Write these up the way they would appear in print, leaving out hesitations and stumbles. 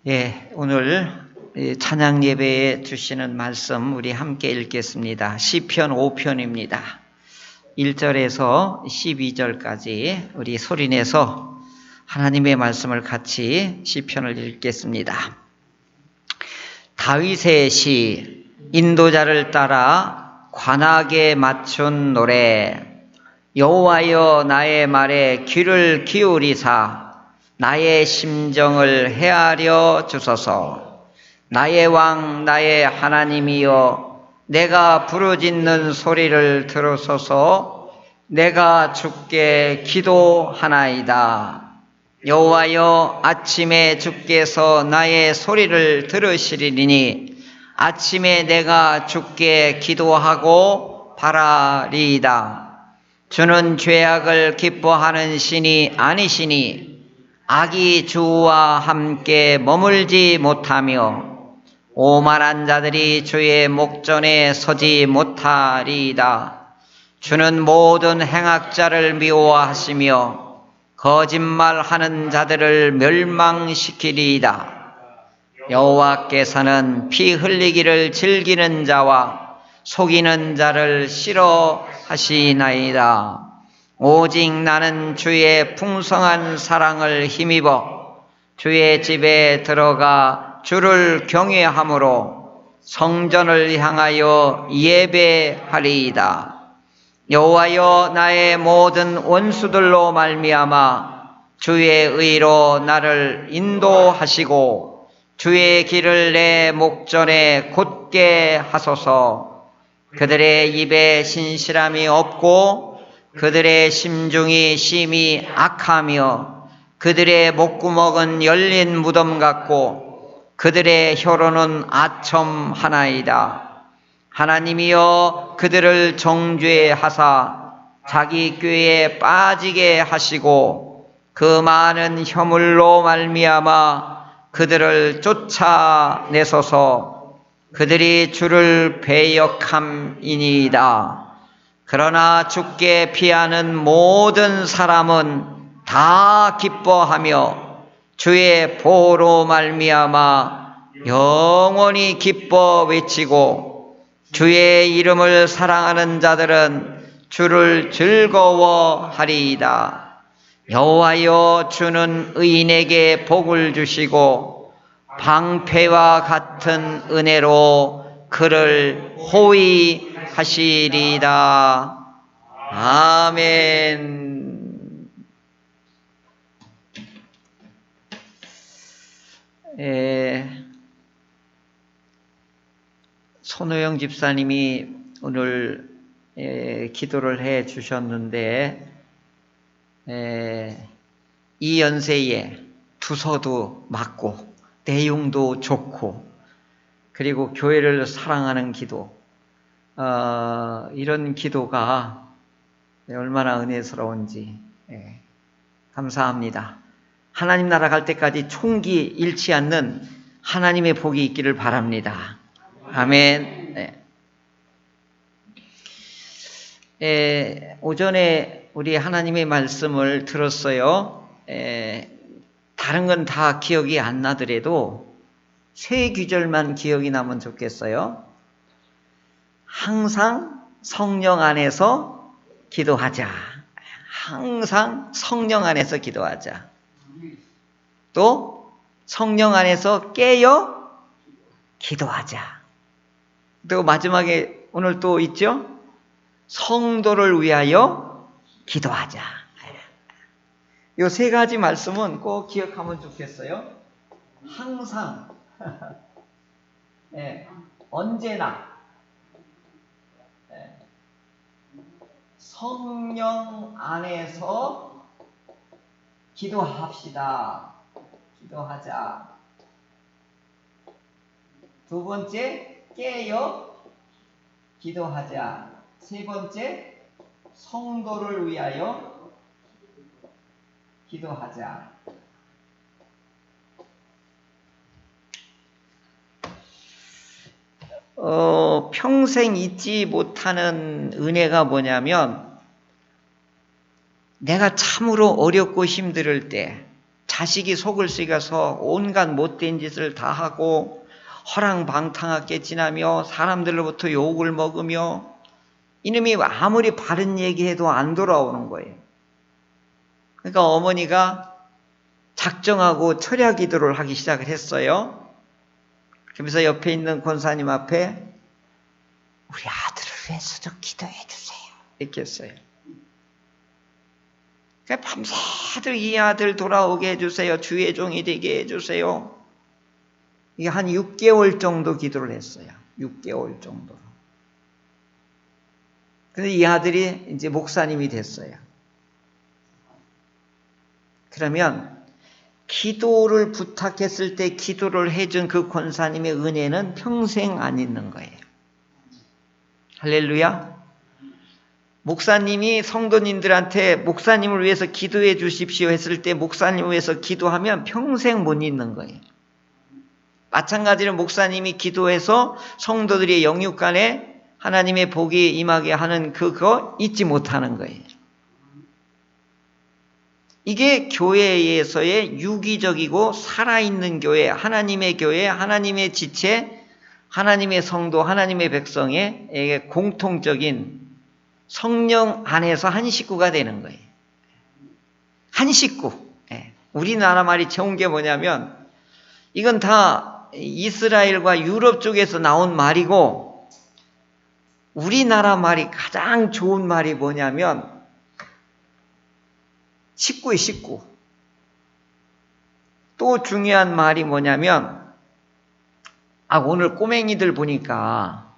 오늘 찬양 예배에 주시는 말씀 우리 함께 읽겠습니다. 시편 5편입니다. 1절에서 12절까지 우리 소리내서 하나님의 말씀을 같이 시편을 읽겠습니다. 다윗의 시, 인도자를 따라 관악에 맞춘 노래. 여호와여, 나의 말에 귀를 기울이사 나의 심정을 헤아려 주소서. 나의 왕, 나의 하나님이여, 내가 부르짖는 소리를 들으소서. 내가 주께 기도하나이다. 여호와여, 아침에 주께서 나의 소리를 들으시리니 아침에 내가 주께 기도하고 바라리이다. 주는 죄악을 기뻐하는 신이 아니시니 악이 주와 함께 머물지 못하며 오만한 자들이 주의 목전에 서지 못하리이다. 주는 모든 행악자를 미워하시며 거짓말하는 자들을 멸망시키리이다. 여호와께서는 피 흘리기를 즐기는 자와 속이는 자를 싫어하시나이다. 오직 나는 주의 풍성한 사랑을 힘입어 주의 집에 들어가 주를 경외함으로 성전을 향하여 예배하리이다. 여호와여, 나의 모든 원수들로 말미암아 주의 의로 나를 인도하시고 주의 길을 내 목전에 곧게 하소서. 그들의 입에 신실함이 없고 그들의 심중이 심히 악하며 그들의 목구멍은 열린 무덤 같고 그들의 혀로는 아첨하나이다. 하나님이여, 그들을 정죄하사 자기 꾀에 빠지게 하시고 그 많은 혐을로 말미암아 그들을 쫓아내소서. 그들이 주를 배역함이니이다. 그러나 주께 피하는 모든 사람은 다 기뻐하며 주의 보호로 말미암아 영원히 기뻐 외치고 주의 이름을 사랑하는 자들은 주를 즐거워하리이다. 여호와여, 주는 의인에게 복을 주시고 방패와 같은 은혜로 그를 호위하시리이다. 아멘. 손호영 집사님이 오늘 기도를 해 주셨는데 이 연세에 두서도 맞고 내용도 좋고 그리고 교회를 사랑하는 기도, 이런 기도가 얼마나 은혜스러운지 감사합니다. 하나님 나라 갈 때까지 총기 잃지 않는 하나님의 복이 있기를 바랍니다. 아멘. 오전에 우리 하나님의 말씀을 들었어요. 다른 건 다 기억이 안 나더라도 세 구절만 기억이 나면 좋겠어요. 항상 성령 안에서 기도하자. 항상 성령 안에서 기도하자. 또 성령 안에서 깨어 기도하자. 또 마지막에 오늘 또 있죠? 성도를 위하여 기도하자. 이 세 가지 말씀은 꼭 기억하면 좋겠어요. 항상, 언제나 성령 안에서 기도합시다. 기도하자. 두 번째, 깨어 기도하자. 세 번째, 성도를 위하여 기도하자. 평생 잊지 못하는 은혜가 뭐냐면 내가 참으로 어렵고 힘들 때 자식이 속을 썩여서 온갖 못된 짓을 다 하고 허랑방탕하게 지나며 사람들로부터 욕을 먹으며 이놈이 아무리 바른 얘기해도 안 돌아오는 거예요. 그러니까 어머니가 작정하고 철야 기도를 하기 시작을 했어요. 그러면서 옆에 있는 권사님 앞에 우리 아들을 위해서 좀 기도해 주세요. 이렇게 했어요. 그러니까 밤새도록 이 아들 돌아오게 해주세요. 주의 종이 되게 해주세요. 이게 한 6개월 정도 기도를 했어요. 6개월 정도. 근데 이 아들이 이제 목사님이 됐어요. 그러면 기도를 부탁했을 때 기도를 해준 그 권사님의 은혜는 평생 안 있는 거예요. 할렐루야. 목사님이 성도님들한테 목사님을 위해서 기도해 주십시오 했을 때 목사님을 위해서 기도하면 평생 못 잊는 거예요. 마찬가지로 목사님이 기도해서 성도들의 영육간에 하나님의 복이 임하게 하는 그거 잊지 못하는 거예요. 이게 교회에서의 유기적이고 살아있는 교회, 하나님의 지체, 하나님의 성도, 하나님의 백성의 공통적인 성령 안에서 한 식구가 되는 거예요. 한 식구. 우리나라 말이 좋은 게 뭐냐면 이건 다 이스라엘과 유럽 쪽에서 나온 말이고 우리나라 말이 가장 좋은 말이 뭐냐면 식구의 식구. 또 중요한 말이 뭐냐면 오늘 꼬맹이들 보니까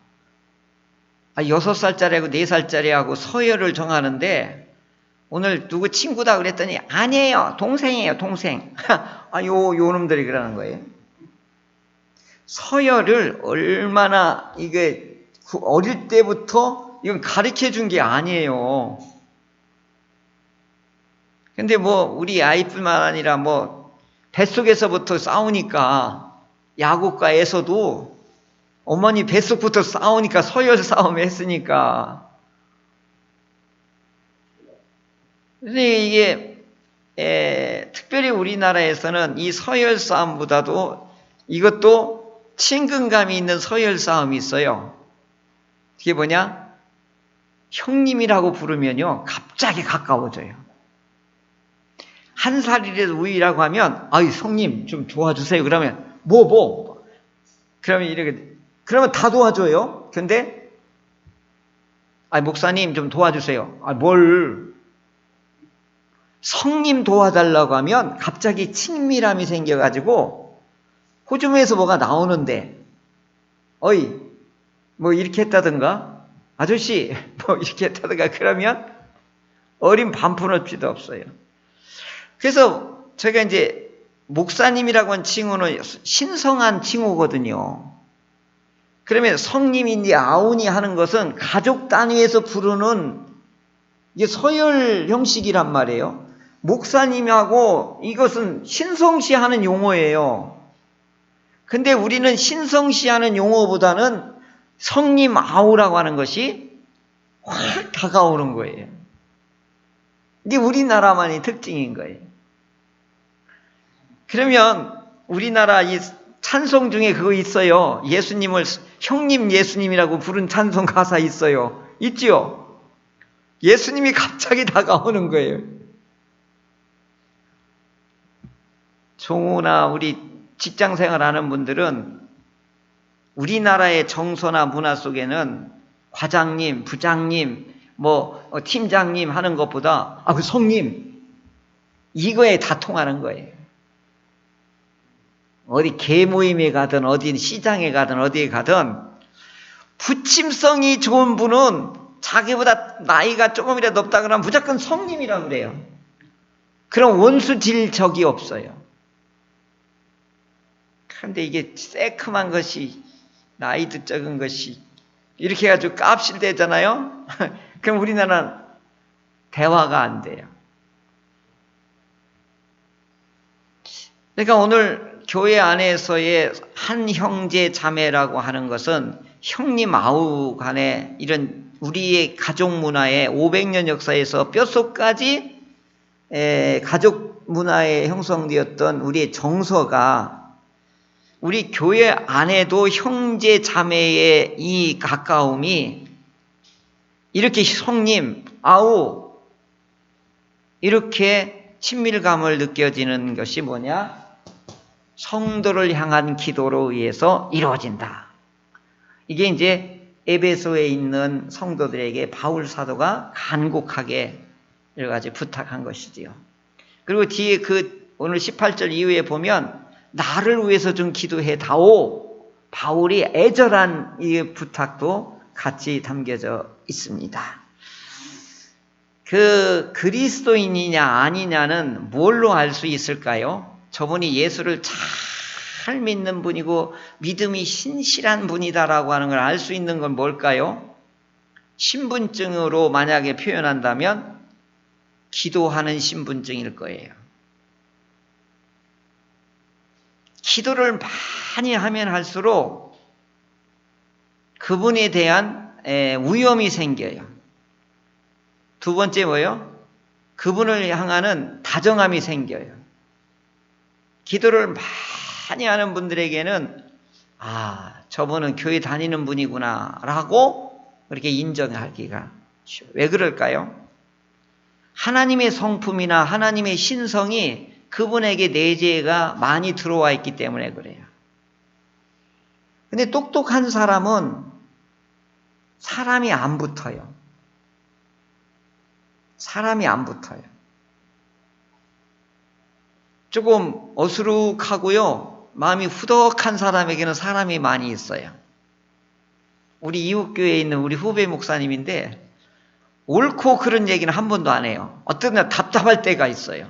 6살짜리하고 4살짜리하고 서열을 정하는데 오늘 누구 친구다 그랬더니 아니에요. 동생이에요. 동생. 요 놈들이 그러는 거예요. 서열을 얼마나 이게 어릴 때부터 이건 가르쳐 준 게 아니에요. 근데 우리 아이뿐만 아니라 뱃속에서부터 싸우니까 야구과에서도 어머니 뱃속부터 싸우니까 서열 싸움 했으니까. 근데 이게 특별히 우리나라에서는 이 서열 싸움보다도 이것도 친근감이 있는 서열 싸움이 있어요. 그게 뭐냐? 형님이라고 부르면요 갑자기 가까워져요. 한 살이라도 우위라고 하면 형님 좀 도와주세요. 그러면 그러면 이렇게 그러면 다 도와줘요. 근데 목사님 좀 도와주세요. 뭘? 성님 도와달라고 하면 갑자기 친밀함이 생겨가지고 호주머니에서 뭐가 나오는데 이렇게 했다든가 아저씨 이렇게 했다든가 그러면 어린 반푼어치도 없어요. 그래서 제가 이제 목사님이라고 한 칭호는 신성한 칭호거든요. 그러면 성님인지 아우니 하는 것은 가족 단위에서 부르는 이게 서열 형식이란 말이에요. 목사님하고 이것은 신성시하는 용어예요. 근데 우리는 신성시하는 용어보다는 성님 아우라고 하는 것이 확 다가오는 거예요. 이게 우리나라만의 특징인 거예요. 그러면 우리나라 이 찬송 중에 그거 있어요. 예수님을 형님 예수님이라고 부른 찬송 가사 있어요. 있지요? 예수님이 갑자기 다가오는 거예요. 종우나 우리 직장생활 하는 분들은 우리나라의 정서나 문화 속에는 과장님, 부장님, 팀장님 하는 것보다 그 성님 이거에 다 통하는 거예요. 어디 개모임에 가든 어디 시장에 가든 어디에 가든 부침성이 좋은 분은 자기보다 나이가 조금이라도 높다 그러면 무조건 성님이라고 그래요. 그럼 원수 질 적이 없어요. 그런데 이게 새큼한 것이 나이도 적은 것이 이렇게 해가지고 깝실대잖아요. 그럼 우리나라는 대화가 안 돼요. 그러니까 오늘 교회 안에서의 한 형제 자매라고 하는 것은 형님 아우 간의 이런 우리의 가족 문화의 500년 역사에서 뼛속까지 가족 문화에 형성되었던 우리의 정서가 우리 교회 안에도 형제 자매의 이 가까움이 이렇게 성님, 아우 이렇게 친밀감을 느껴지는 것이 뭐냐? 성도를 향한 기도로 의해서 이루어진다. 이게 이제 에베소에 있는 성도들에게 바울 사도가 간곡하게 여러 가지 부탁한 것이지요. 그리고 뒤에 오늘 18절 이후에 보면 나를 위해서 좀 기도해 다오. 바울이 애절한 이 부탁도 같이 담겨져 있습니다. 그리스도인이냐 아니냐는 뭘로 알 수 있을까요? 저분이 예수를 잘 믿는 분이고 믿음이 신실한 분이다라고 하는 걸 알 수 있는 건 뭘까요? 신분증으로 만약에 표현한다면 기도하는 신분증일 거예요. 기도를 많이 하면 할수록 그분에 대한 위험이 생겨요. 두 번째 뭐예요? 그분을 향하는 다정함이 생겨요. 기도를 많이 하는 분들에게는 저분은 교회 다니는 분이구나 라고 그렇게 인정하기가 쉬워요. 왜 그럴까요? 하나님의 성품이나 하나님의 신성이 그분에게 내재가 많이 들어와 있기 때문에 그래요. 근데 똑똑한 사람은 사람이 안 붙어요. 사람이 안 붙어요. 조금 어수룩하고요. 마음이 후덕한 사람에게는 사람이 많이 있어요. 우리 이웃교회에 있는 우리 후배 목사님인데 옳고 그런 얘기는 한 번도 안 해요. 어떤 날 답답할 때가 있어요.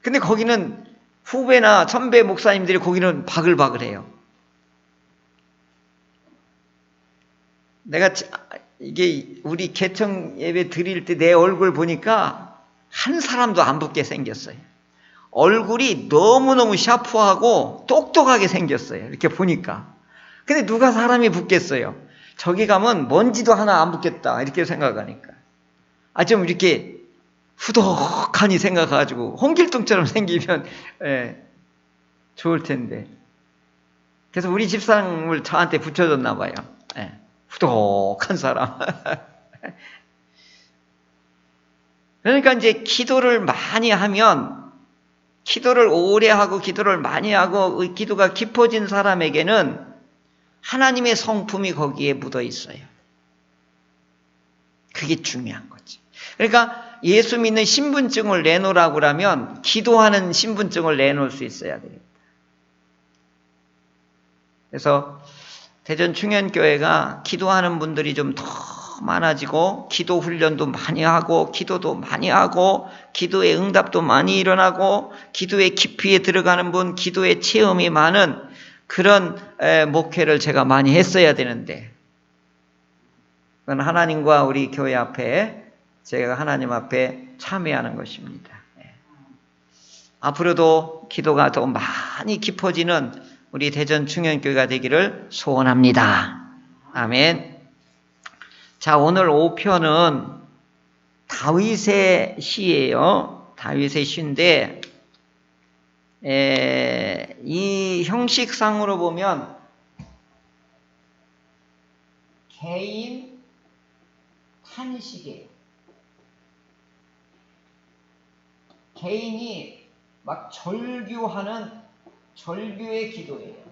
근데 거기는 후배나 선배 목사님들이 거기는 바글바글해요. 내가 이게 우리 개청 예배 드릴 때 내 얼굴 보니까 한 사람도 안 붙게 생겼어요. 얼굴이 너무너무 샤프하고 똑똑하게 생겼어요. 이렇게 보니까. 근데 누가 사람이 붙겠어요? 저기 가면 먼지도 하나 안 붙겠다. 이렇게 생각하니까. 좀 이렇게 후덕하니 생각해가지고 홍길동처럼 생기면 좋을 텐데. 그래서 우리 집사람을 저한테 붙여줬나 봐요. 후덕한 사람. 그러니까 이제 기도를 많이 하면, 기도를 오래 하고 기도를 많이 하고 기도가 깊어진 사람에게는 하나님의 성품이 거기에 묻어 있어요. 그게 중요한 거지. 그러니까 예수 믿는 신분증을 내놓으라고 하면 기도하는 신분증을 내놓을 수 있어야 됩니다. 그래서 대전 충현교회가 기도하는 분들이 좀 더 많아지고 기도 훈련도 많이 하고 기도도 많이 하고 기도의 응답도 많이 일어나고 기도의 깊이에 들어가는 분, 기도의 체험이 많은 그런 목회를 제가 많이 했어야 되는데 그건 하나님과 우리 교회 앞에 제가 하나님 앞에 참여하는 것입니다. 앞으로도 기도가 더 많이 깊어지는 우리 대전 충현교회가 되기를 소원합니다. 아멘. 자, 오늘 5편은 다윗의 시예요. 다윗의 시인데 이 형식상으로 보면 개인 탄식이에요. 개인이 막 절규하는 절규의 기도예요.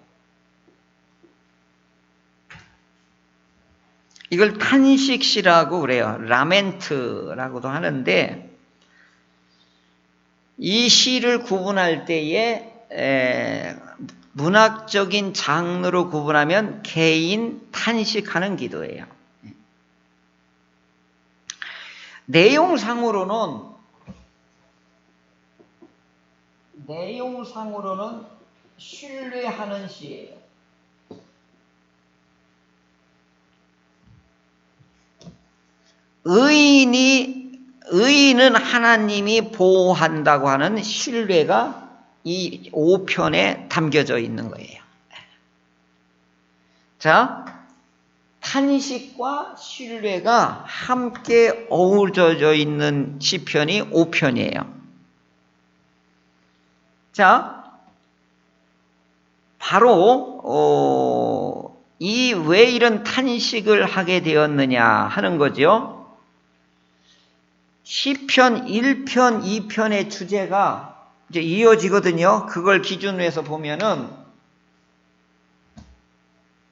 이걸 탄식시라고 그래요. 라멘트라고도 하는데 이 시를 구분할 때에 문학적인 장르로 구분하면 개인 탄식하는 기도예요. 내용상으로는 신뢰하는 시예요. 의인은 하나님이 보호한다고 하는 신뢰가 이 5편에 담겨져 있는 거예요. 자, 탄식과 신뢰가 함께 어우러져 있는 시편이 5편이에요. 자, 바로 이 왜 이런 탄식을 하게 되었느냐 하는 거죠. 시편 1편, 2편의 주제가 이제 이어지거든요. 그걸 기준으로 해서 보면은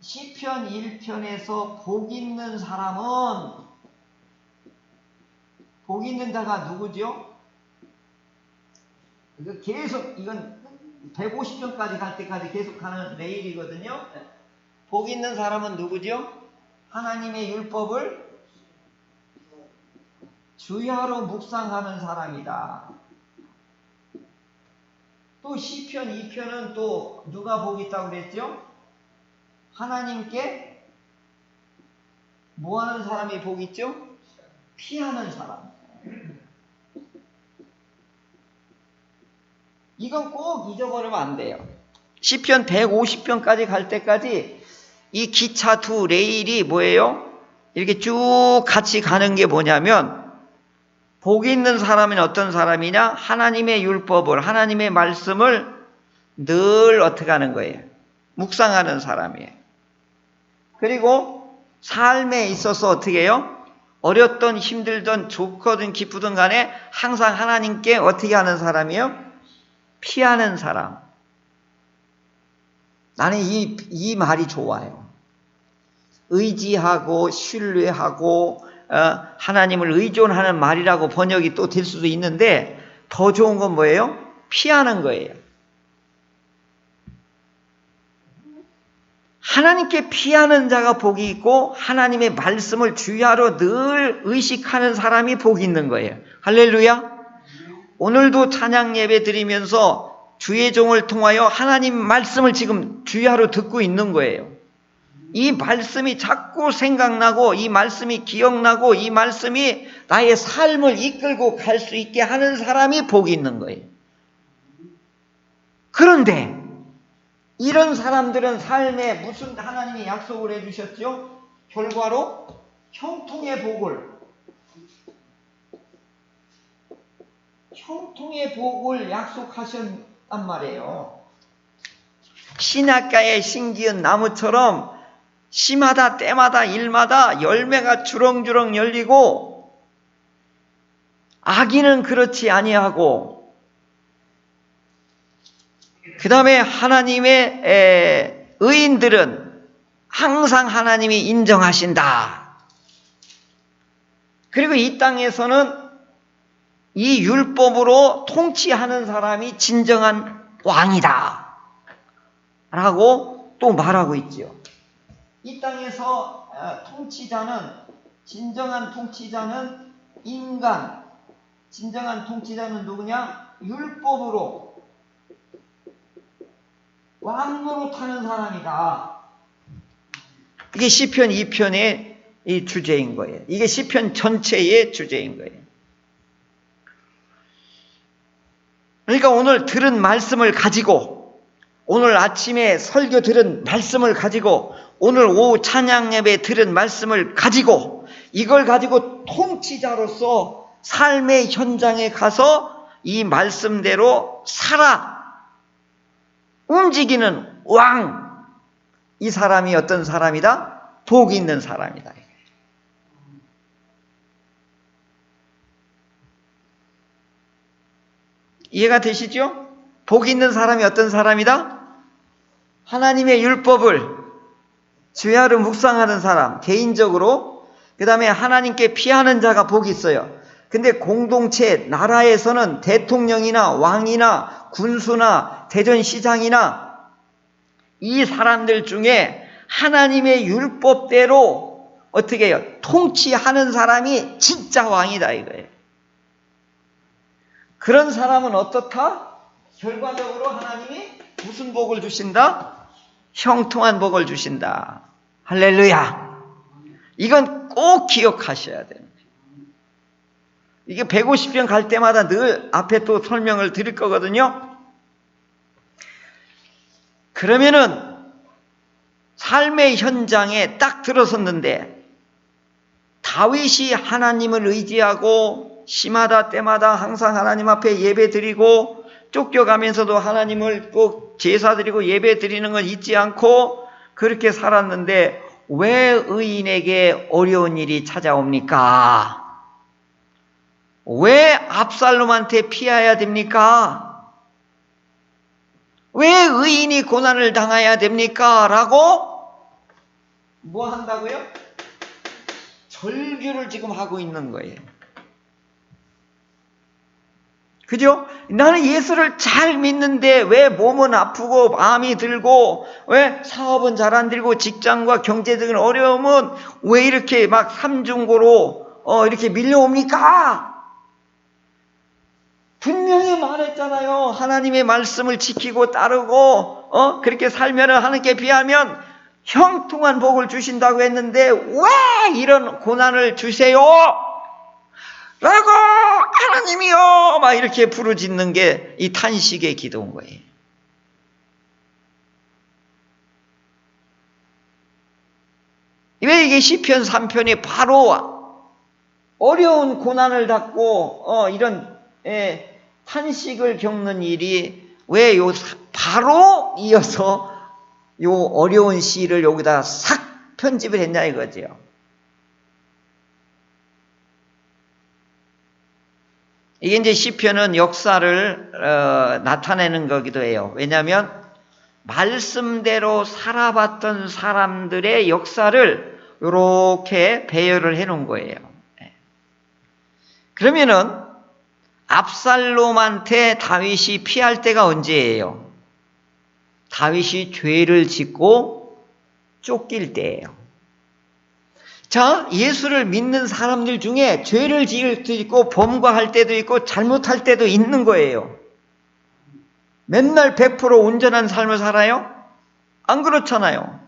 시편 1편에서 복 있는 사람은, 복 있는 자가 누구죠? 계속 이건 150편까지 갈 때까지 계속 가는 레일이거든요. 복 있는 사람은 누구죠? 하나님의 율법을 주야로 묵상하는 사람이다. 또 시편 2편은 또 누가 복 있다고 그랬죠? 하나님께 뭐 하는 사람이 복 있죠? 피하는 사람. 이건 꼭 잊어버리면 안 돼요. 시편 150편까지 갈 때까지 이 기차 두 레일이 뭐예요? 이렇게 쭉 같이 가는 게 뭐냐면, 복 있는 사람은 어떤 사람이냐? 하나님의 율법을, 하나님의 말씀을 늘 어떻게 하는 거예요? 묵상하는 사람이에요. 그리고 삶에 있어서 어떻게 해요? 어렵든 힘들든 좋거든 기쁘든 간에 항상 하나님께 어떻게 하는 사람이에요? 피하는 사람. 나는 이 말이 좋아요. 의지하고 신뢰하고 하나님을 의존하는 말이라고 번역이 또 될 수도 있는데, 더 좋은 건 뭐예요? 피하는 거예요. 하나님께 피하는 자가 복이 있고 하나님의 말씀을 주야로 늘 의식하는 사람이 복이 있는 거예요. 할렐루야. 오늘도 찬양 예배 드리면서 주의 종을 통하여 하나님 말씀을 지금 주야로 듣고 있는 거예요. 이 말씀이 자꾸 생각나고 이 말씀이 기억나고 이 말씀이 나의 삶을 이끌고 갈 수 있게 하는 사람이 복이 있는 거예요. 그런데 이런 사람들은 삶에 무슨 하나님이 약속을 해주셨죠? 결과로 형통의 복을 약속하셨단 말이에요. 신학가에 심기은 나무처럼 시마다 때마다 일마다 열매가 주렁주렁 열리고, 악인은 그렇지 아니하고, 그 다음에 하나님의 의인들은 항상 하나님이 인정하신다. 그리고 이 땅에서는 이 율법으로 통치하는 사람이 진정한 왕이다 라고 또 말하고 있죠. 이 땅에서 진정한 통치자는 진정한 통치자는 누구냐? 율법으로 왕 노릇하는 사람이다. 이게 시편 2편의 이 주제인 거예요. 이게 시편 전체의 주제인 거예요. 그러니까 오늘 들은 말씀을 가지고, 오늘 아침에 설교 들은 말씀을 가지고, 오늘 오후 찬양 예배 들은 말씀을 가지고, 이걸 가지고 통치자로서 삶의 현장에 가서 이 말씀대로 살아 움직이는 왕, 이 사람이 어떤 사람이다? 복 있는 사람이다. 이해가 되시죠? 복 있는 사람이 어떤 사람이다? 하나님의 율법을 주야로 묵상하는 사람, 개인적으로. 그 다음에 하나님께 피하는 자가 복이 있어요. 근데 공동체, 나라에서는 대통령이나 왕이나 군수나 대전시장이나 이 사람들 중에 하나님의 율법대로 어떻게 해요? 통치하는 사람이 진짜 왕이다 이거예요. 그런 사람은 어떻다? 결과적으로 하나님이 무슨 복을 주신다? 형통한 복을 주신다. 할렐루야. 이건 꼭 기억하셔야 돼요. 이게 150편 갈 때마다 늘 앞에 또 설명을 드릴 거거든요. 그러면은 삶의 현장에 딱 들어섰는데, 다윗이 하나님을 의지하고 시마다 때마다 항상 하나님 앞에 예배 드리고 쫓겨가면서도 하나님을 꼭 제사 드리고 예배 드리는 건 잊지 않고 그렇게 살았는데 왜 의인에게 어려운 일이 찾아옵니까? 왜 압살롬한테 피해야 됩니까? 왜 의인이 고난을 당해야 됩니까? 라고 뭐 한다고요? 절규를 지금 하고 있는 거예요. 그죠? 나는 예수를 잘 믿는데 왜 몸은 아프고 마음이 들고 왜 사업은 잘 안 되고 직장과 경제적인 어려움은 왜 이렇게 막 삼중고로 이렇게 밀려옵니까? 분명히 말했잖아요. 하나님의 말씀을 지키고 따르고 그렇게 살면 하나님께 비하면 형통한 복을 주신다고 했는데 왜 이런 고난을 주세요? 라고 하나님이요 막 이렇게 부르짖는 게 이 탄식의 기도인 거예요. 왜 이게 시편 3편이 바로 어려운 고난을 당고 이런 탄식을 겪는 일이 왜 요 바로 이어서 요 어려운 시를 여기다 싹 편집을 했냐 이거죠. 이게 이제 시편은 역사를 나타내는 거기도 해요. 왜냐하면 말씀대로 살아봤던 사람들의 역사를 이렇게 배열을 해놓은 거예요. 그러면은 압살롬한테 다윗이 피할 때가 언제예요? 다윗이 죄를 짓고 쫓길 때예요. 자, 예수를 믿는 사람들 중에 죄를 지을 때도 있고 범과할 때도 있고 잘못할 때도 있는 거예요. 맨날 100% 온전한 삶을 살아요? 안 그렇잖아요.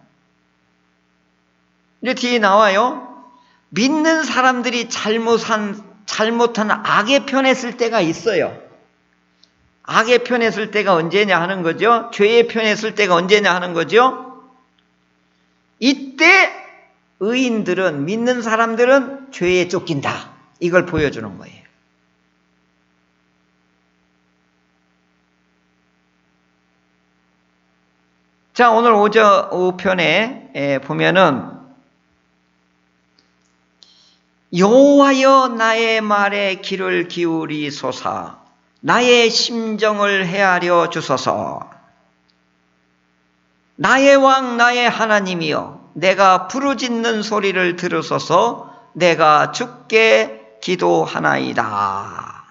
이제 뒤에 나와요. 믿는 사람들이 잘못한 악의 편에 쓸 때가 있어요. 악의 편에 쓸 때가 언제냐 하는 거죠. 죄의 편에 쓸 때가 언제냐 하는 거죠. 이때 의인들은, 믿는 사람들은 죄에 쫓긴다. 이걸 보여주는 거예요. 자, 오늘 5편에 보면은 여호와여 나의 말에 귀를 기울이소서 나의 심정을 헤아려 주소서 나의 왕 나의 하나님이여 내가 부르짖는 소리를 들으소서 내가 주께 기도하나이다.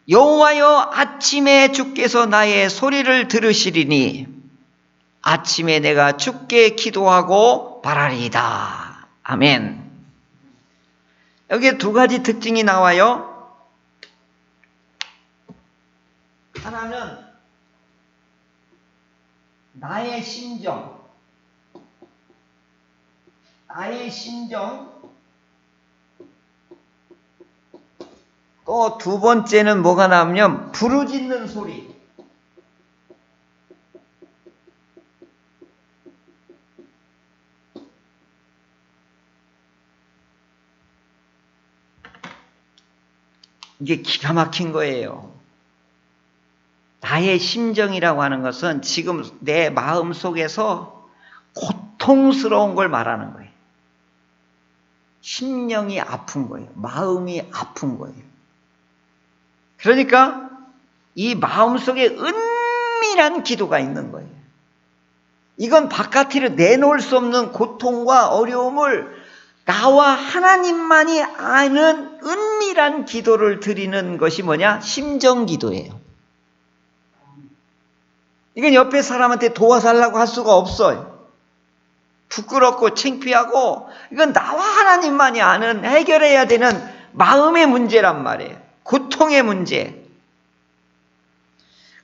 여호와여 아침에 주께서 나의 소리를 들으시리니 아침에 내가 주께 기도하고 바라리이다. 아멘. 여기에 두 가지 특징이 나와요. 하나는 나의 심정. 또 두 번째는 뭐가 나오면 부르짖는 소리. 이게 기가 막힌 거예요. 나의 심정이라고 하는 것은 지금 내 마음 속에서 고통스러운 걸 말하는 거예요. 심령이 아픈 거예요. 마음이 아픈 거예요. 그러니까 이 마음속에 은밀한 기도가 있는 거예요. 이건 바깥으로 내놓을 수 없는 고통과 어려움을 나와 하나님만이 아는 은밀한 기도를 드리는 것이 뭐냐? 심정기도예요. 이건 옆에 사람한테 도와달라고 할 수가 없어요. 부끄럽고 창피하고 이건 나와 하나님만이 아는 해결해야 되는 마음의 문제란 말이에요. 고통의 문제.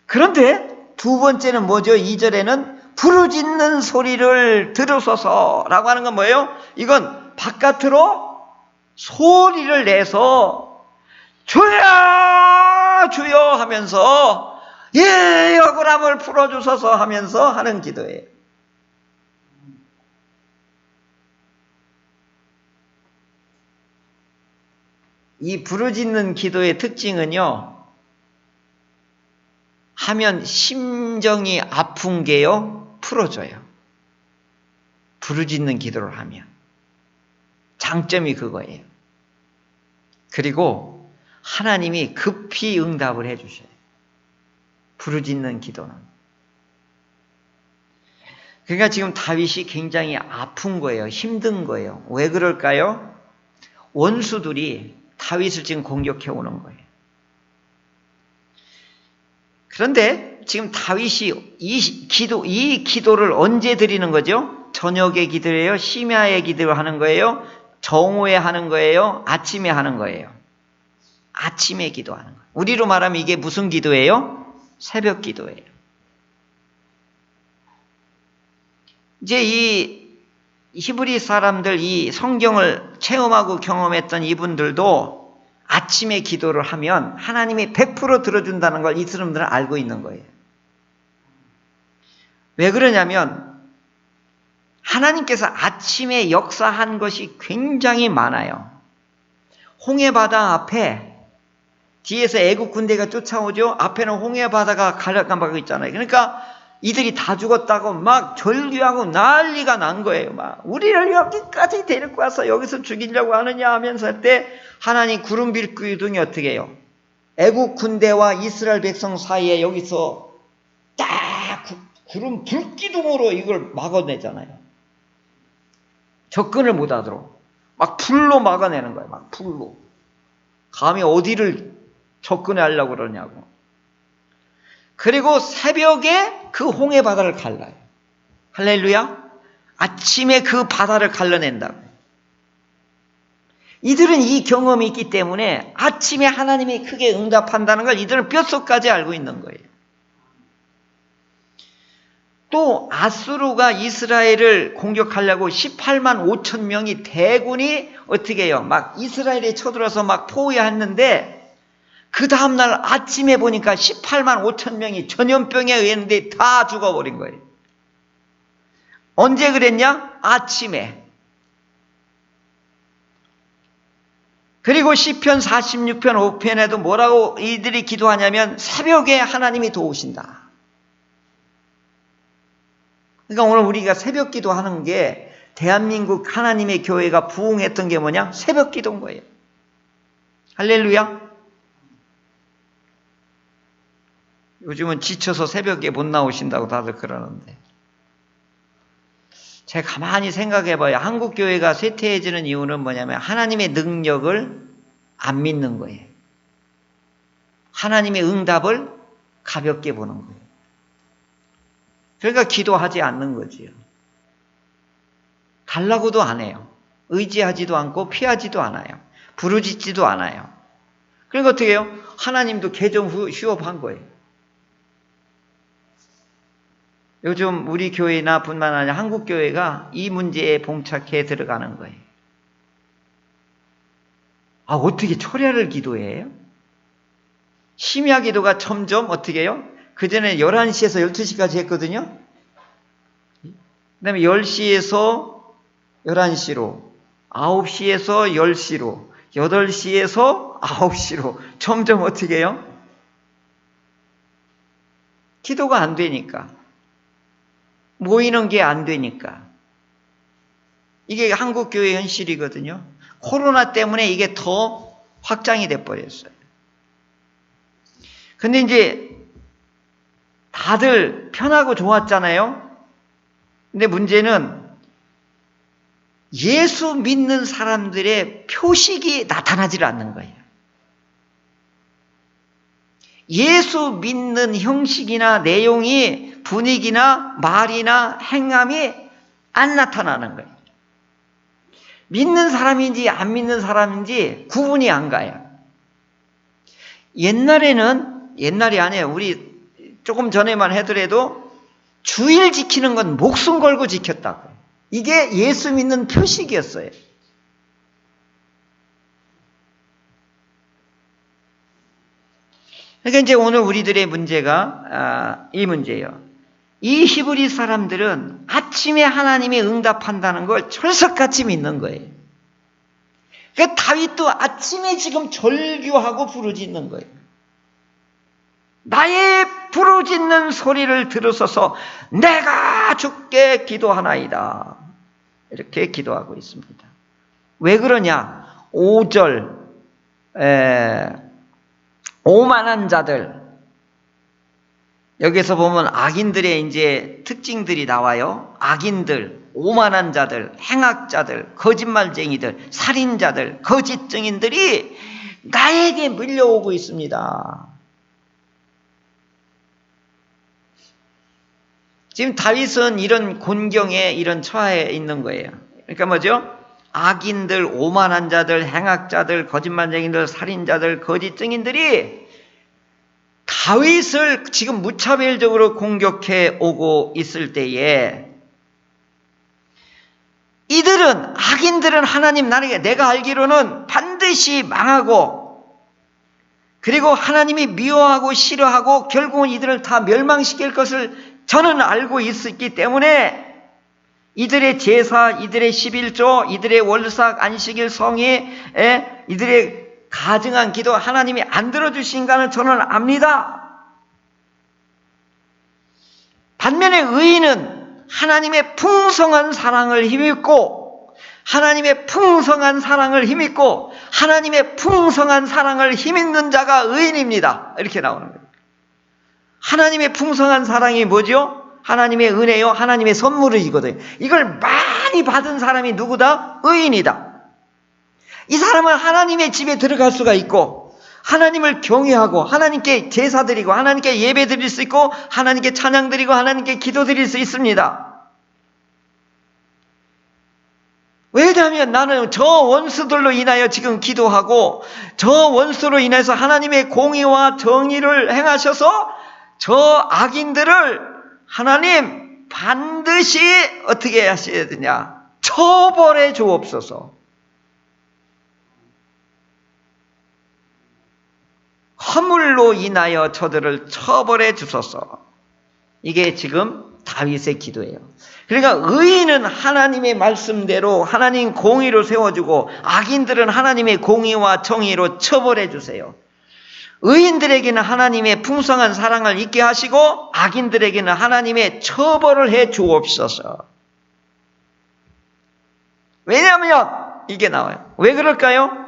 그런데 두 번째는 뭐죠? 2절에는 부르짖는 소리를 들으소서라고 하는 건 뭐예요? 이건 바깥으로 소리를 내서 주여 주여 하면서 예 억울함을 풀어주소서 하면서 하는 기도예요. 이 부르짖는 기도의 특징은요, 하면 심정이 아픈 게요, 풀어져요. 부르짖는 기도를 하면. 장점이 그거예요. 그리고 하나님이 급히 응답을 해주셔요. 부르짖는 기도는. 그러니까 지금 다윗이 굉장히 아픈 거예요. 힘든 거예요. 왜 그럴까요? 원수들이 다윗을 지금 공격해 오는 거예요. 그런데 지금 다윗이 이 기도를 언제 드리는 거죠? 저녁에 기도해요? 심야에 기도를 하는 거예요? 정오에 하는 거예요? 아침에 하는 거예요? 아침에 기도하는 거예요. 우리로 말하면 이게 무슨 기도예요? 새벽 기도예요. 이제 이 히브리 사람들, 이 성경을 체험하고 경험했던 이분들도 아침에 기도를 하면 하나님이 100% 들어준다는 걸 이 사람들은 알고 있는 거예요. 왜 그러냐면 하나님께서 아침에 역사한 것이 굉장히 많아요. 홍해바다 앞에 뒤에서 애국 군대가 쫓아오죠. 앞에는 홍해바다가 가려가고 있잖아요. 그러니까 이들이 다 죽었다고 막 절규하고 난리가 난 거예요. 막 우리를 여기까지 데리고 와서 여기서 죽이려고 하느냐 하면서 할 때 하나님 구름 빌기둥이 어떻게 해요? 애국 군대와 이스라엘 백성 사이에 여기서 딱 구름 불기둥으로 이걸 막아내잖아요. 접근을 못하도록 막 불로 막아내는 거예요. 막 불로. 감히 어디를 접근하려고 그러냐고. 그리고 새벽에 그 홍해 바다를 갈라요. 할렐루야. 아침에 그 바다를 갈라낸다고. 이들은 이 경험이 있기 때문에 아침에 하나님이 크게 응답한다는 걸 이들은 뼛속까지 알고 있는 거예요. 또 아수르가 이스라엘을 공격하려고 18만 5천 명이 대군이 어떻게 해요? 막 이스라엘에 쳐들어서 막 포위했는데 그 다음날 아침에 보니까 18만 5천 명이 전염병에 의했는데 다 죽어버린 거예요. 언제 그랬냐? 아침에. 그리고 시편 46편 5편에도 뭐라고 이들이 기도하냐면 새벽에 하나님이 도우신다. 그러니까 오늘 우리가 새벽 기도하는 게 대한민국 하나님의 교회가 부흥했던 게 뭐냐? 새벽 기도인 거예요. 할렐루야. 요즘은 지쳐서 새벽에 못 나오신다고 다들 그러는데 제가 가만히 생각해봐요. 한국 교회가 쇠퇴해지는 이유는 뭐냐면 하나님의 능력을 안 믿는 거예요. 하나님의 응답을 가볍게 보는 거예요. 그러니까 기도하지 않는 거지요. 달라고도 안 해요. 의지하지도 않고 피하지도 않아요. 부르짖지도 않아요. 그러니까 어떻게 해요? 하나님도 개정 휴업한 거예요. 요즘 우리 교회나 뿐만 아니라 한국 교회가 이 문제에 봉착해 들어가는 거예요. 아, 어떻게 철야를 기도해요? 심야 기도가 점점 어떻게 해요? 그전에 11시에서 12시까지 했거든요. 그 다음에 10시에서 11시로, 9시에서 10시로, 8시에서 9시로 점점 어떻게 해요? 기도가 안 되니까. 모이는 게 안 되니까. 이게 한국교회 현실이거든요. 코로나 때문에 이게 더 확장이 돼버렸어요. 근데 이제 다들 편하고 좋았잖아요. 근데 문제는 예수 믿는 사람들의 표식이 나타나질 않는 거예요. 예수 믿는 형식이나 내용이 분위기나 말이나 행함이 안 나타나는 거예요. 믿는 사람인지 안 믿는 사람인지 구분이 안 가요. 옛날이 아니에요. 우리 조금 전에만 하더라도 주일 지키는 건 목숨 걸고 지켰다고. 이게 예수 믿는 표식이었어요. 그러니까 이제 오늘 우리들의 문제가 이 문제예요. 이 히브리 사람들은 아침에 하나님이 응답한다는 걸 철석같이 믿는 거예요. 그러니까 다윗도 아침에 지금 절규하고 부르짖는 거예요. 나의 부르짖는 소리를 들으소서. 내가 주께 기도하나이다. 이렇게 기도하고 있습니다. 왜 그러냐? 5절 오만한 자들, 여기서 보면 악인들의 이제 특징들이 나와요. 악인들, 오만한 자들, 행악자들, 거짓말쟁이들, 살인자들, 거짓 증인들이 나에게 밀려오고 있습니다. 지금 다윗은 이런 곤경에, 이런 처하에 있는 거예요. 그러니까 뭐죠? 악인들, 오만한 자들, 행악자들, 거짓말쟁이들, 살인자들, 거짓 증인들이 다윗을 지금 무차별적으로 공격해 오고 있을 때에 이들은, 악인들은 하나님, 내가 알기로는 반드시 망하고, 그리고 하나님이 미워하고 싫어하고 결국은 이들을 다 멸망시킬 것을 저는 알고 있었기 때문에 이들의 제사, 이들의 11조, 이들의 월삭, 안식일, 성회, 이들의 가증한 기도 하나님이 안 들어주신가는 저는 압니다. 반면에 의인은 하나님의 풍성한 사랑을 힘입고, 하나님의 풍성한 사랑을 힘입고, 하나님의 풍성한 사랑을 힘입는 자가 의인입니다. 이렇게 나오는 거예요. 하나님의 풍성한 사랑이 뭐죠? 하나님의 은혜요, 하나님의 선물이거든요. 이걸 많이 받은 사람이 누구다? 의인이다. 이 사람은 하나님의 집에 들어갈 수가 있고, 하나님을 경외하고, 하나님께 제사 드리고, 하나님께 예배 드릴 수 있고, 하나님께 찬양 드리고, 하나님께 기도 드릴 수 있습니다. 왜냐하면 나는 저 원수들로 인하여 지금 기도하고, 저 원수로 인해서 하나님의 공의와 정의를 행하셔서 저 악인들을 하나님 반드시 어떻게 하셔야 되냐? 처벌해 주옵소서. 허물로 인하여 저들을 처벌해 주소서. 이게 지금 다윗의 기도예요. 그러니까 의인은 하나님의 말씀대로 하나님 공의로 세워주고, 악인들은 하나님의 공의와 정의로 처벌해 주세요. 의인들에게는 하나님의 풍성한 사랑을 있게 하시고, 악인들에게는 하나님의 처벌을 해 주옵소서. 왜냐하면 이게 나와요. 왜 그럴까요?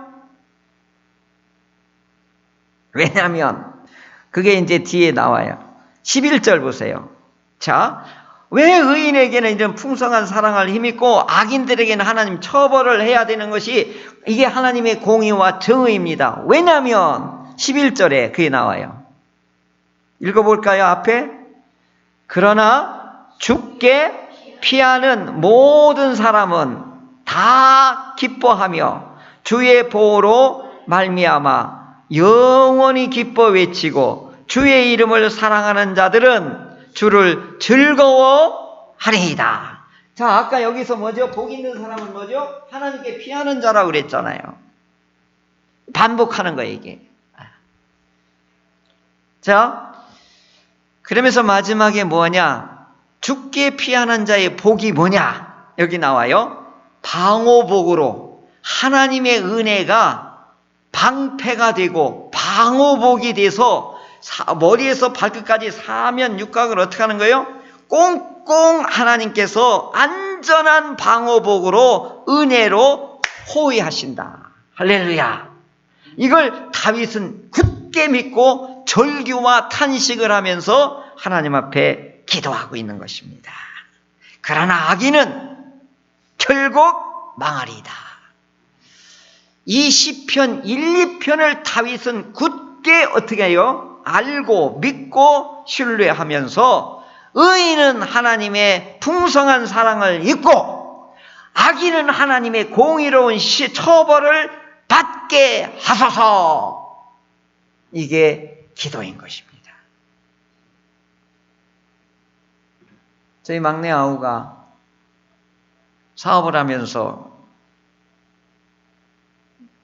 왜냐하면 그게 이제 뒤에 나와요. 11절 보세요. 자, 왜 의인에게는 이런 풍성한 사랑을 힘입고 악인들에게는 하나님 처벌을 해야 되는 것이, 이게 하나님의 공의와 정의입니다. 왜냐하면 11절에 그게 나와요. 읽어볼까요? 앞에. 그러나 주께 피하는 모든 사람은 다 기뻐하며 주의 보호로 말미암아 영원히 기뻐 외치고, 주의 이름을 사랑하는 자들은 주를 즐거워하리이다. 자, 아까 여기서 뭐죠? 복 있는 사람은 뭐죠? 하나님께 피하는 자라고 그랬잖아요. 반복하는 거예요, 이게. 자, 그러면서 마지막에 뭐냐? 주께 피하는 자의 복이 뭐냐? 여기 나와요. 방호복으로 하나님의 은혜가 방패가 되고 방호복이 돼서 머리에서 발끝까지 사면 육각을 어떻게 하는 거예요? 꽁꽁 하나님께서 안전한 방호복으로 은혜로 호위하신다. 할렐루야. 이걸 다윗은 굳게 믿고 절규와 탄식을 하면서 하나님 앞에 기도하고 있는 것입니다. 그러나 악인은 결국 망하리이다. 이 시편 1, 2편을 다윗은 굳게 어떻게 해요? 알고 믿고 신뢰하면서 의인은 하나님의 풍성한 사랑을 잊고 악인은 하나님의 공의로운 처벌을 받게 하소서. 이게 기도인 것입니다. 저희 막내 아우가 사업을 하면서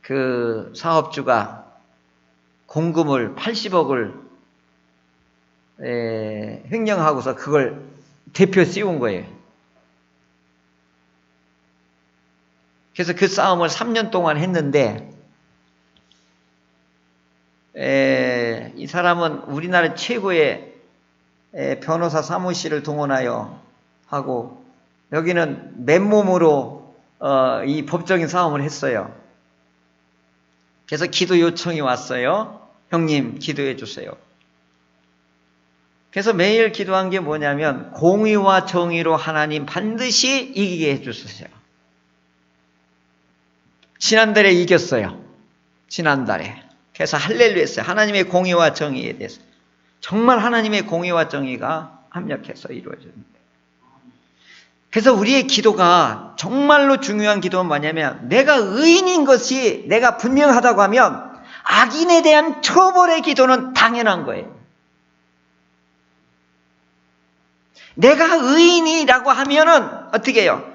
그 사업주가 공금을 80억을 횡령하고서 그걸 대표 씌운 거예요. 그래서 그 싸움을 3년 동안 했는데, 이 사람은 우리나라 최고의 변호사 사무실을 동원하여 하고 여기는 맨몸으로 이 법적인 싸움을 했어요. 그래서 기도 요청이 왔어요. 형님 기도해 주세요. 그래서 매일 기도한 게 뭐냐면 공의와 정의로 하나님 반드시 이기게 해주세요. 지난달에 이겼어요. 지난달에. 그래서 할렐루야 했어요. 하나님의 공의와 정의에 대해서. 정말 하나님의 공의와 정의가 합력해서 이루어집니다. 그래서 우리의 기도가 정말로 중요한 기도는 뭐냐면 내가 의인인 것이 내가 분명하다고 하면 악인에 대한 처벌의 기도는 당연한 거예요. 내가 의인이라고 하면은 어떻게 해요?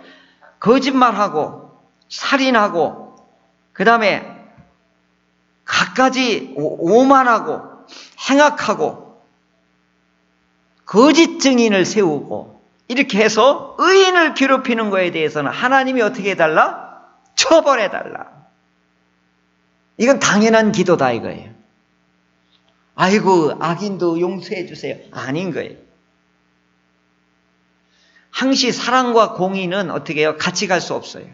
거짓말하고 살인하고 그 다음에 갖가지 오만하고 행악하고 거짓 증인을 세우고 이렇게 해서 의인을 괴롭히는 거에 대해서는 하나님이 어떻게 해달라? 처벌해달라. 이건 당연한 기도다 이거예요. 아이고 악인도 용서해 주세요. 아닌 거예요. 항시 사랑과 공의는 어떻게 해요? 같이 갈 수 없어요.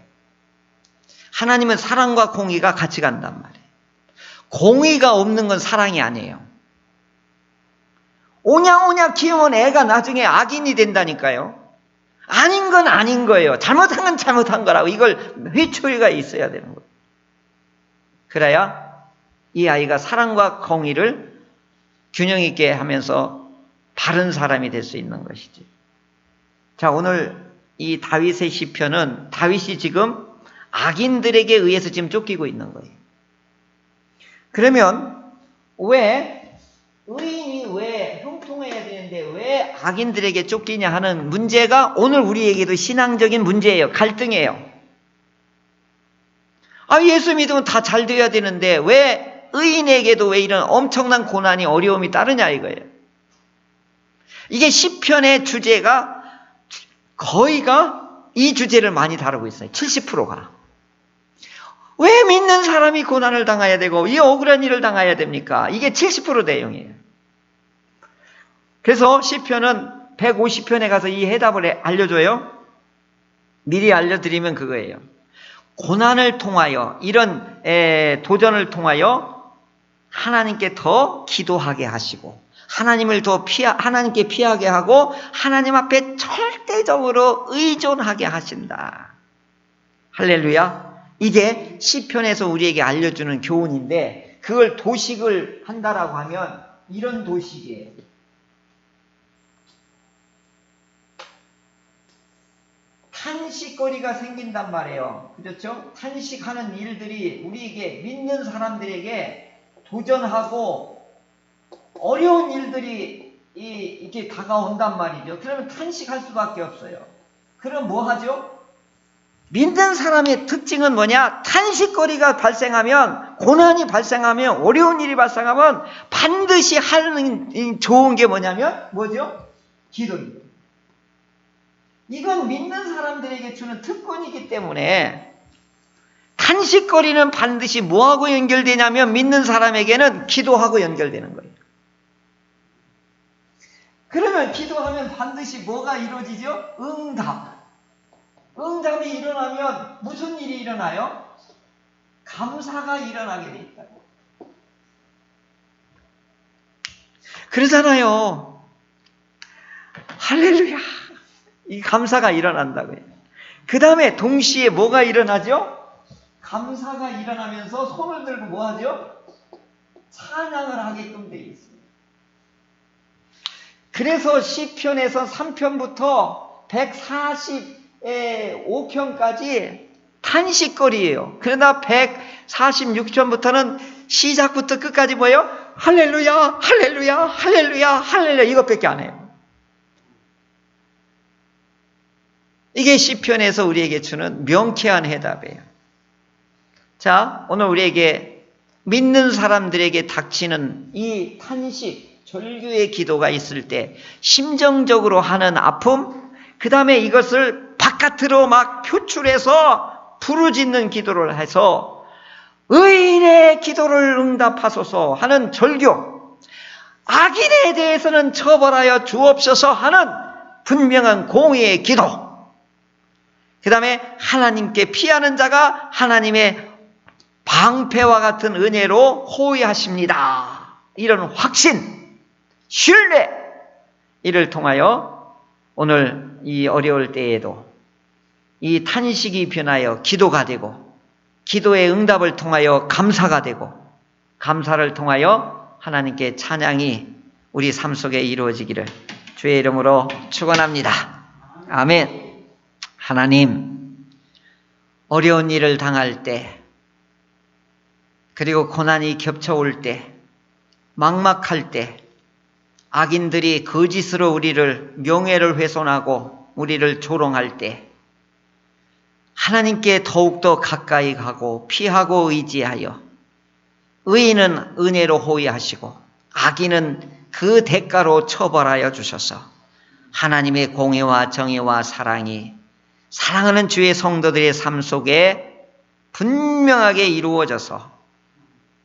하나님은 사랑과 공의가 같이 간단 말이에요. 공의가 없는 건 사랑이 아니에요. 오냐오냐 키우면 애가 나중에 악인이 된다니까요. 아닌 건 아닌 거예요. 잘못한 건 잘못한 거라고 이걸 회초리가 있어야 되는 거예요. 그래야 이 아이가 사랑과 공의를 균형 있게 하면서 바른 사람이 될 수 있는 것이지. 자, 오늘 이 다윗의 시편은 다윗이 지금 악인들에게 의해서 지금 쫓기고 있는 거예요. 그러면 왜 의인이 왜 형통해야 되는데 왜 악인들에게 쫓기냐 하는 문제가 오늘 우리에게도 신앙적인 문제예요. 갈등이에요. 예수 믿으면 다 잘 돼야 되는데 왜 의인에게도 왜 이런 엄청난 고난이 어려움이 따르냐 이거예요. 이게 시편의 주제가 거의가 이 주제를 많이 다루고 있어요. 70%가. 왜 믿는 사람이 고난을 당해야 되고 이 억울한 일을 당해야 됩니까? 이게 70% 내용이에요. 그래서 시편은 150편에 가서 이 해답을 알려줘요. 미리 알려드리면 그거예요. 고난을 통하여 이런 도전을 통하여 하나님께 더 기도하게 하시고 하나님께 피하게 하고 하나님 앞에 절대적으로 의존하게 하신다. 할렐루야. 이게 시편에서 우리에게 알려주는 교훈인데 그걸 도식을 한다라고 하면 이런 도식이에요. 탄식거리가 생긴단 말이에요. 그렇죠? 탄식하는 일들이 우리에게 믿는 사람들에게 도전하고 어려운 일들이 이렇게 다가온단 말이죠. 그러면 탄식할 수밖에 없어요. 그럼 뭐 하죠? 믿는 사람의 특징은 뭐냐? 탄식거리가 발생하면, 고난이 발생하면, 어려운 일이 발생하면 반드시 하는 좋은 게 뭐냐면 뭐죠? 기도입니다. 이건 믿는 사람들에게 주는 특권이기 때문에 탄식거리는 반드시 뭐하고 연결되냐면 믿는 사람에게는 기도하고 연결되는 거예요. 그러면 기도하면 반드시 뭐가 이루어지죠? 응답. 응답이 일어나면 무슨 일이 일어나요? 감사가 일어나게 돼 있다고. 그러잖아요. 할렐루야. 이 감사가 일어난다고요. 그 다음에 동시에 뭐가 일어나죠? 감사가 일어나면서 손을 들고 뭐 하죠? 찬양을 하게끔 되어 있습니다. 그래서 시편에서 3편부터 145편까지 탄식거리예요. 그러나 146편부터는 시작부터 끝까지 뭐예요? 할렐루야, 할렐루야, 할렐루야, 할렐루야 이것밖에 안 해요. 이게 시편에서 우리에게 주는 명쾌한 해답이에요. 자, 오늘 우리에게 믿는 사람들에게 닥치는 이 탄식, 절규의 기도가 있을 때 심정적으로 하는 아픔, 그 다음에 이것을 바깥으로 막 표출해서 부르짖는 기도를 해서 의인의 기도를 응답하소서 하는 절규, 악인에 대해서는 처벌하여 주옵소서 하는 분명한 공의의 기도. 그 다음에 하나님께 피하는 자가 하나님의 방패와 같은 은혜로 호위하십니다. 이런 확신, 신뢰, 이를 통하여 오늘 이 어려울 때에도 이 탄식이 변하여 기도가 되고, 기도의 응답을 통하여 감사가 되고, 감사를 통하여 하나님께 찬양이 우리 삶 속에 이루어지기를 주의 이름으로 축원합니다. 아멘. 하나님, 어려운 일을 당할 때, 그리고 고난이 겹쳐올 때, 막막할 때, 악인들이 거짓으로 우리를 명예를 훼손하고 우리를 조롱할 때, 하나님께 더욱더 가까이 가고 피하고 의지하여, 의인은 은혜로 호위하시고 악인은 그 대가로 처벌하여 주셔서 하나님의 공의와 정의와 사랑이 사랑하는 주의 성도들의 삶 속에 분명하게 이루어져서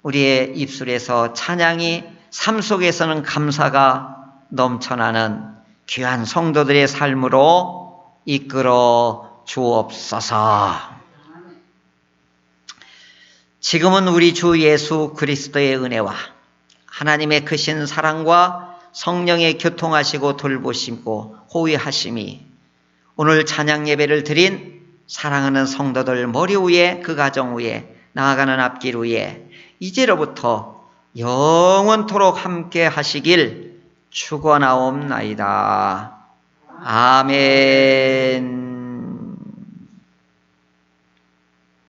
우리의 입술에서 찬양이, 삶 속에서는 감사가 넘쳐나는 귀한 성도들의 삶으로 이끌어 주옵소서. 지금은 우리 주 예수 그리스도의 은혜와 하나님의 크신 사랑과 성령의 교통하시고 돌보시고 호위하심이 오늘 찬양 예배를 드린 사랑하는 성도들 머리 위에, 그 가정 위에, 나아가는 앞길 위에 이제로부터 영원토록 함께 하시길 축원하옵나이다. 아멘.